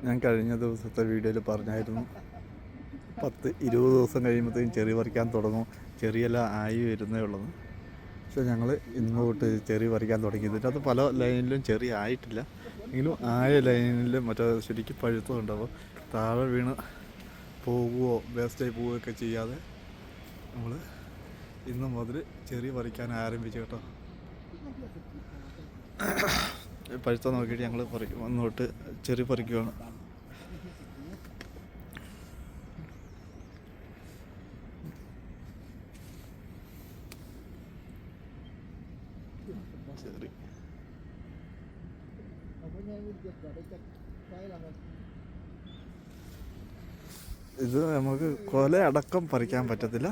ഞാൻ കഴിഞ്ഞ ദിവസത്തെ വീഡിയോയിൽ പറഞ്ഞായിരുന്നു 10-20 ദിവസം കഴിയുമ്പോഴത്തേക്കും ചെറി പറിക്കാൻ തുടങ്ങും, ചെറിയെല്ലാം ആയി വരുന്നേ ഉള്ളത്. പക്ഷേ ഞങ്ങൾ ഇന്ന് തൊട്ട് ചെറി പറിക്കാൻ തുടങ്ങി. ഇതിനകത്ത് പല ലൈനിലും ചെറി ആയിട്ടില്ല, എങ്കിലും ആയ ലൈനിൽ മറ്റേ ശരിക്കും പഴുത്തതുണ്ടാവും. താഴെ വീണ് പോകുകയോ വേസ്റ്റായി പോവുകയൊക്കെ ചെയ്യാതെ നമ്മൾ ഇന്ന് മുതൽ ചെറി പറിക്കാൻ ആരംഭിച്ചു കേട്ടോ. പഴുത്ത നോക്കിയിട്ട് ഞങ്ങൾ വന്നോട്ട് ചെറി പറിക്കുകയാണ്. ചെറി ഇത് നമുക്ക് കൊല അടക്കം പറിക്കാൻ പറ്റത്തില്ല,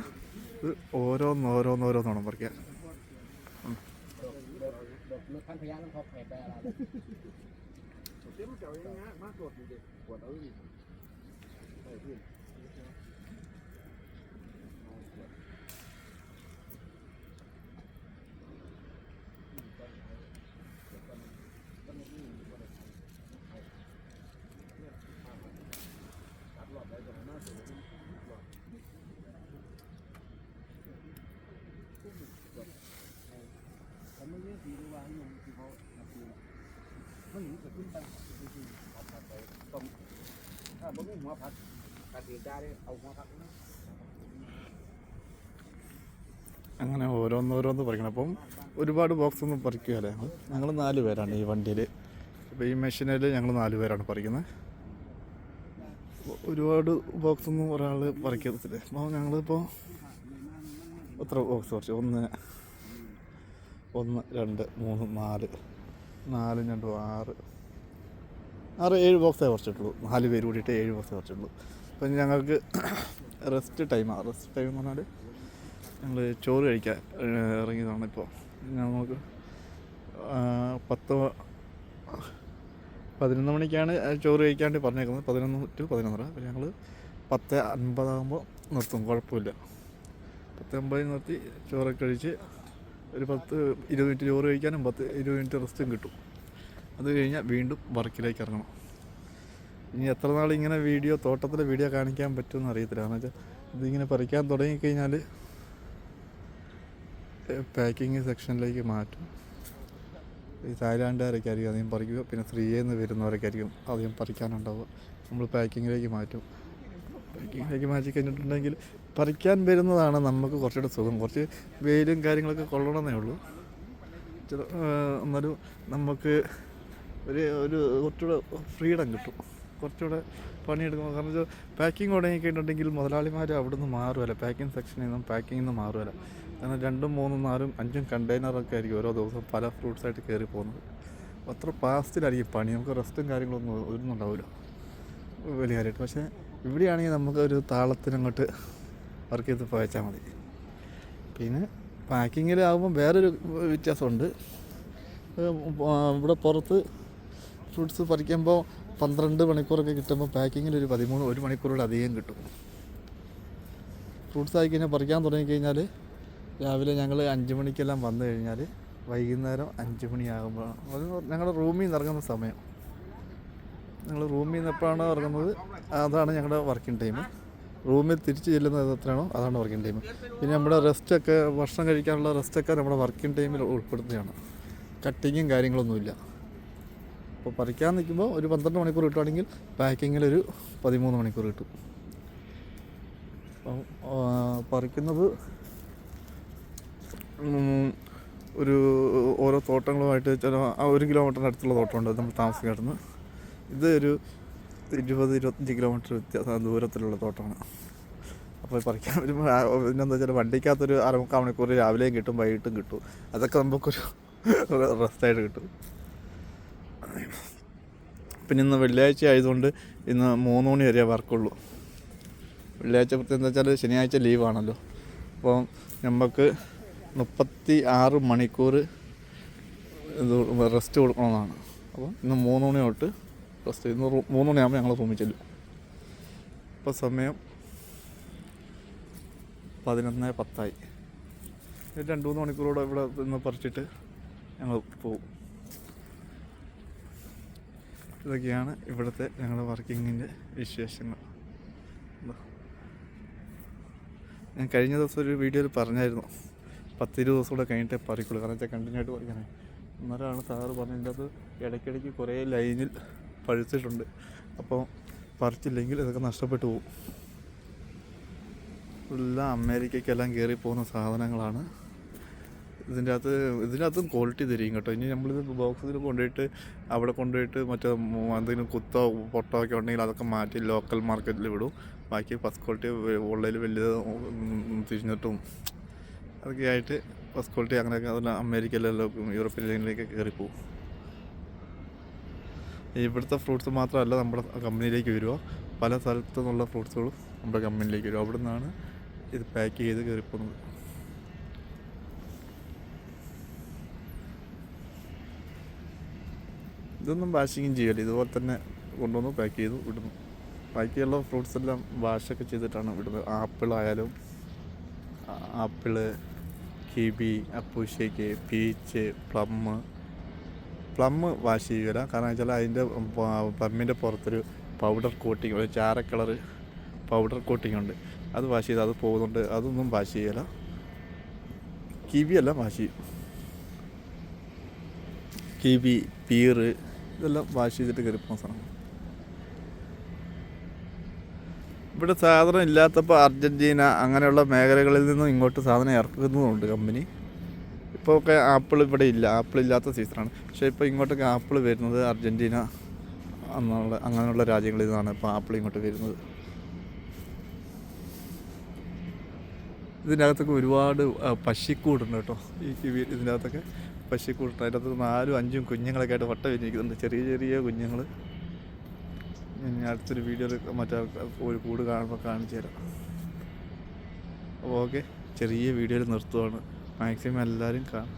ഇത് ഓരോന്നോരോന്നോരോന്നോണം പറിക്കാൻ. അങ്ങനെ ഓരോന്നോരോന്ന് പറിക്കണം. അപ്പം ഒരുപാട് ബോക്സ് ഒന്നും പറിക്കുകയല്ലേ. ഞങ്ങൾ 4 പേരാണ് ഈ വണ്ടിയിൽ. ഇപ്പോൾ ഈ മെഷീനിൽ ഞങ്ങൾ 4 പേരാണ് പറിക്കുന്നത്. ഒരുപാട് ബോക്സൊന്നും ഒരാൾ പറിക്കത്തില്ല. അപ്പോൾ ഞങ്ങളിപ്പോൾ എത്ര ബോക്സ് പറിച്ചു? 1 2 3 4 4 2 6 7 ബോക്സേ പറിച്ചിട്ടുള്ളൂ. 4 പേര് കൂടിയിട്ട് 7 ബോക്സേ പറിച്ചിട്ടുള്ളൂ. അപ്പം ഞങ്ങൾക്ക് റെസ്റ്റ് ടൈമാണ്. റെസ്റ്റ് ടൈം എന്ന് പറഞ്ഞാൽ ഞങ്ങൾ ചോറ് കഴിക്കാൻ ഇറങ്ങിയതാണ്. ഇപ്പോൾ നമുക്ക് 11 മണിക്കാണ് ചോറ് കഴിക്കാണ്ട് പറഞ്ഞേക്കുന്നത്, 11 to 11:30. അപ്പോൾ ഞങ്ങൾ 10:50 നിർത്തും, കുഴപ്പമില്ല. 10:50 നിർത്തി ചോറൊക്കെ കഴിച്ച് ഒരു 10-20 മിനിറ്റ് ചോറ് കഴിക്കാനും 10-20 മിനിറ്റ് റെസ്റ്റും കിട്ടും. അത് കഴിഞ്ഞാൽ വീണ്ടും വർക്കിലേക്ക് ഇറങ്ങണം. ഇനി എത്ര നാൾ ഇങ്ങനെ തോട്ടത്തിലെ വീഡിയോ കാണിക്കാൻ പറ്റുമെന്ന് അറിയത്തില്ല. കാരണം വെച്ചാൽ ഇതിങ്ങനെ പറിക്കാൻ തുടങ്ങിക്കഴിഞ്ഞാൽ പാക്കിങ് സെക്ഷനിലേക്ക് മാറ്റും. ഈ തായ്ലാൻഡുകാരൊക്കെ ആയിരിക്കും അധികം പറിക്കുക, പിന്നെ ശ്രീയെന്ന് വരുന്നവരൊക്കെ ആയിരിക്കും അധികം പറിക്കാനുണ്ടാവുക. നമ്മൾ പാക്കിങ്ങിലേക്ക് മാറ്റും. പാക്കിങ്ങിലേക്ക് മാറ്റി കഴിഞ്ഞിട്ടുണ്ടെങ്കിൽ പറിക്കാൻ വരുന്നതാണ് നമുക്ക് കുറച്ചുകൂടെ സുഖം. കുറച്ച് വെയിലും കാര്യങ്ങളൊക്കെ കൊള്ളണമെന്നേ ഉള്ളൂ. എന്നാലും നമുക്ക് ഒരു കുറച്ചുകൂടെ ഫ്രീഡം കിട്ടും, കുറച്ചുകൂടെ പണിയെടുക്കുമ്പോൾ. കാരണം വെച്ചാൽ പാക്കിങ് തുടങ്ങിക്കഴിഞ്ഞിട്ടുണ്ടെങ്കിൽ മുതലാളിമാർ അവിടെ നിന്ന് മാറുമല്ല, പാക്കിങ് സെക്ഷനിൽ നിന്നും പാക്കിങ്ങിൽ നിന്ന് മാറുമല്ല. കാരണം 2, 3, 4, 5 കണ്ടെയ്നറൊക്കെ ആയിരിക്കും ഓരോ ദിവസം പല ഫ്രൂട്ട്സായിട്ട് കയറി പോകുന്നത്. അത്ര ഫാസ്റ്റിലായിരിക്കും പണി. നമുക്ക് റെസ്റ്റും കാര്യങ്ങളൊന്നും ഒന്നും ഉണ്ടാവില്ല വലിയ കാര്യമായിട്ട്. പക്ഷേ ഇവിടെയാണെങ്കിൽ നമുക്ക് ഒരു താളത്തിനങ്ങോട്ട് വർക്ക് ചെയ്ത് പോയച്ചാൽ മതി. പിന്നെ പാക്കിങ്ങിലാകുമ്പോൾ വേറൊരു വ്യത്യാസമുണ്ട്. ഇവിടെ പുറത്ത് ഫ്രൂട്ട്സ് പറിക്കുമ്പോൾ 12 മണിക്കൂറൊക്കെ കിട്ടുമ്പോൾ പാക്കിങ്ങിൽ ഒരു 1 മണിക്കൂറോടെ അധികം കിട്ടും. ഫ്രൂട്ട്സ് ആയി കഴിഞ്ഞാൽ പറിക്കാൻ തുടങ്ങിക്കഴിഞ്ഞാൽ രാവിലെ ഞങ്ങൾ 5 മണിക്കെല്ലാം വന്നു കഴിഞ്ഞാൽ വൈകുന്നേരം 5 മണിയാകുമ്പോഴാണ് അത് ഞങ്ങളുടെ റൂമിൽ നിന്ന് ഇറങ്ങുന്ന സമയം. ഞങ്ങൾ റൂമിൽ നിന്ന് എപ്പോഴാണോ ഇറങ്ങുന്നത് അതാണ് ഞങ്ങളുടെ വർക്കിംഗ് ടൈം. റൂമിൽ തിരിച്ച് ചെല്ലുന്നത് എത്രയാണോ അതാണ് വർക്കിംഗ് ടൈം. പിന്നെ നമ്മുടെ റെസ്റ്റൊക്കെ, ഭക്ഷണം കഴിക്കാനുള്ള റെസ്റ്റൊക്കെ നമ്മുടെ വർക്കിംഗ് ടൈമിൽ ഉൾപ്പെടുത്തുകയാണ്. കട്ടിങ്ങും കാര്യങ്ങളൊന്നുമില്ല. അപ്പോൾ പറിക്കാൻ നിൽക്കുമ്പോൾ ഒരു 12 മണിക്കൂർ കിട്ടുകയാണെങ്കിൽ പാക്കിങ്ങിലൊരു 13 മണിക്കൂർ കിട്ടും. അപ്പം പറിക്കുന്നത് ഒരു ഓരോ തോട്ടങ്ങളുമായിട്ട് ചില 1 കിലോമീറ്ററിന് അടുത്തുള്ള തോട്ടമുണ്ട് നമ്മൾ താമസിക്കുന്നത്. ഇത് ഒരു 20-25 കിലോമീറ്റർ ദൂരത്തിലുള്ള തോട്ടമാണ്. അപ്പോൾ പറിക്കാൻ വരുമ്പോൾ പിന്നെന്താ വെച്ചാൽ വണ്ടിക്കകത്തൊരു 1/4 മണിക്കൂർ രാവിലെയും കിട്ടും, വൈകിട്ടും കിട്ടും. അതൊക്കെ നമുക്കൊരു റെസ്റ്റായിട്ട് കിട്ടും. പിന്നെ ഇന്ന് വെള്ളിയാഴ്ച ആയതുകൊണ്ട് ഇന്ന് 3 മണി വരെ വർക്കുള്ളൂ. വെള്ളിയാഴ്ച പ്രത്യേകം എന്താ വെച്ചാൽ ശനിയാഴ്ച ലീവാണല്ലോ. അപ്പോൾ നമുക്ക് 36 മണിക്കൂർ ഇത് റെസ്റ്റ് കൊടുക്കണമെന്നാണ്. അപ്പോൾ ഇന്ന് 3 മണി തൊട്ട് റെസ്റ്റ്. ഇന്ന് 3 മണിയാകുമ്പോൾ ഞങ്ങൾ റൂമിൽ ചെല്ലും. ഇപ്പോൾ സമയം 11:10. 2-3 മണിക്കൂറോടെ ഇവിടെ നിന്ന് പറിച്ചിട്ട് ഞങ്ങൾ പോകും. ഇതൊക്കെയാണ് ഇവിടുത്തെ ഞങ്ങളുടെ വർക്കിങ്ങിൻ്റെ വിശേഷങ്ങൾ. ഞാൻ കഴിഞ്ഞ ദിവസം ഒരു വീഡിയോയിൽ പറഞ്ഞായിരുന്നു 10-20 ദിവസം കൂടെ കഴിഞ്ഞിട്ടേ പറിക്കുള്ളൂ, കാരണം വെച്ചാൽ കണ്ടിന്യൂ ആയിട്ട് പറിക്കണേ. അന്നേരമാണ് സാറ് പറഞ്ഞതിൻ്റെ അത് ഇടയ്ക്കിടയ്ക്ക് കുറേ ലൈനിൽ പഴുത്തിട്ടുണ്ട്, അപ്പോൾ പറിച്ചില്ലെങ്കിൽ ഇതൊക്കെ നഷ്ടപ്പെട്ടു പോകും. എല്ലാം അമേരിക്കയ്ക്കെല്ലാം കയറി പോകുന്ന സാധനങ്ങളാണ്. ഇതിനകത്തും ക്വാളിറ്റി തരും കേട്ടോ. ഇനി നമ്മളിത് ബോക്സിൽ കൊണ്ടുപോയിട്ട് അവിടെ കൊണ്ടുപോയിട്ട് മറ്റേ എന്തെങ്കിലും കുത്തോ പൊട്ടോ ഒക്കെ ഉണ്ടെങ്കിൽ അതൊക്കെ മാറ്റി ലോക്കൽ മാർക്കറ്റിൽ വിടും. ബാക്കി ഫസ്റ്റ് ക്വാളിറ്റി ഉള്ളതിൽ വലിയ തിരിഞ്ഞിട്ടും അതൊക്കെ ആയിട്ട് ഫസ്റ്റ് ക്വാളിറ്റി അങ്ങനെയൊക്കെ അതെല്ലാം അമേരിക്കയിലല്ലോ യൂറോപ്യൻ ലൈനിലേക്ക് കയറിപ്പോവും. ഇവിടുത്തെ ഫ്രൂട്ട്സ് മാത്രമല്ല നമ്മുടെ കമ്പനിയിലേക്ക് വരിക, പല സ്ഥലത്തു നിന്നുള്ള ഫ്രൂട്ട്സുകളും നമ്മുടെ കമ്പനിയിലേക്ക് വരും. അവിടെ നിന്നാണ് ഇത് പാക്ക് ചെയ്ത് കയറിപ്പോകുന്നത്. ഇതൊന്നും വാഷിങ്ങും ചെയ്യല്ല, ഇതുപോലെ തന്നെ കൊണ്ടുവന്ന് പാക്ക് ചെയ്തു വിടുന്നു. ബാക്കിയുള്ള ഫ്രൂട്ട്സ് എല്ലാം വാഷൊക്കെ ചെയ്തിട്ടാണ് വിടുന്നത്. ആപ്പിള്, കിവി, അപ്പൂഷേക്ക്, പീച്ച്, പ്ലം വാഷ് ചെയ്യുകയില്ല. കാരണം വെച്ചാൽ അതിൻ്റെ പ്ലമ്മിൻ്റെ പുറത്തൊരു പൗഡർ കോട്ടിങ്, ഒരു ചാര കളറ് പൗഡർ കോട്ടിങ് ഉണ്ട്, അത് വാഷ് ചെയ്ത് അത് പോകുന്നുണ്ട്, അതൊന്നും വാഷ് ചെയ്യല. കിവി എല്ലാം വാഷ് ചെയ്യും. കിവി, പീറ് ഇതെല്ലാം വാഷ് ചെയ്തിട്ട് കയറിപ്പോകുന്ന സാധനം. ഇവിടെ സാധനം ഇല്ലാത്തപ്പോൾ അർജൻറ്റീന അങ്ങനെയുള്ള മേഖലകളിൽ നിന്നും ഇങ്ങോട്ട് സാധനം ഇറക്കുന്നുമുണ്ട് കമ്പനി. ഇപ്പോൾ ഒക്കെ ആപ്പിൾ ഇവിടെ ഇല്ല, ആപ്പിൾ ഇല്ലാത്ത സീസണാണ്. പക്ഷേ ഇപ്പോൾ ഇങ്ങോട്ടൊക്കെ ആപ്പിൾ വരുന്നത് അർജൻറ്റീന അങ്ങനെയുള്ള രാജ്യങ്ങളിൽ നിന്നാണ് ഇപ്പോൾ ആപ്പിൾ ഇങ്ങോട്ട് വരുന്നത്. ഇതിനകത്തൊക്കെ ഒരുപാട് പശിക്കൂടുണ്ട് കേട്ടോ. ഇതിൻ്റെ അകത്തൊക്കെ പശിക്കൂടുണ്ട്. അതിൻ്റെ അകത്ത് 4-5 കുഞ്ഞുങ്ങളൊക്കെ ആയിട്ട് വട്ടം വിരിഞ്ഞിരിക്കുന്നുണ്ട്, ചെറിയ ചെറിയ കുഞ്ഞുങ്ങൾ. ഞാൻ അടുത്തൊരു വീഡിയോയിൽ മറ്റേ ഒരു കൂട് കാണുമ്പോൾ കാണിച്ചു തരാം. ഓക്കെ, ചെറിയ വീഡിയോയിൽ നിർത്തുവാണ്. മാക്സിമം എല്ലാവരും കാണും.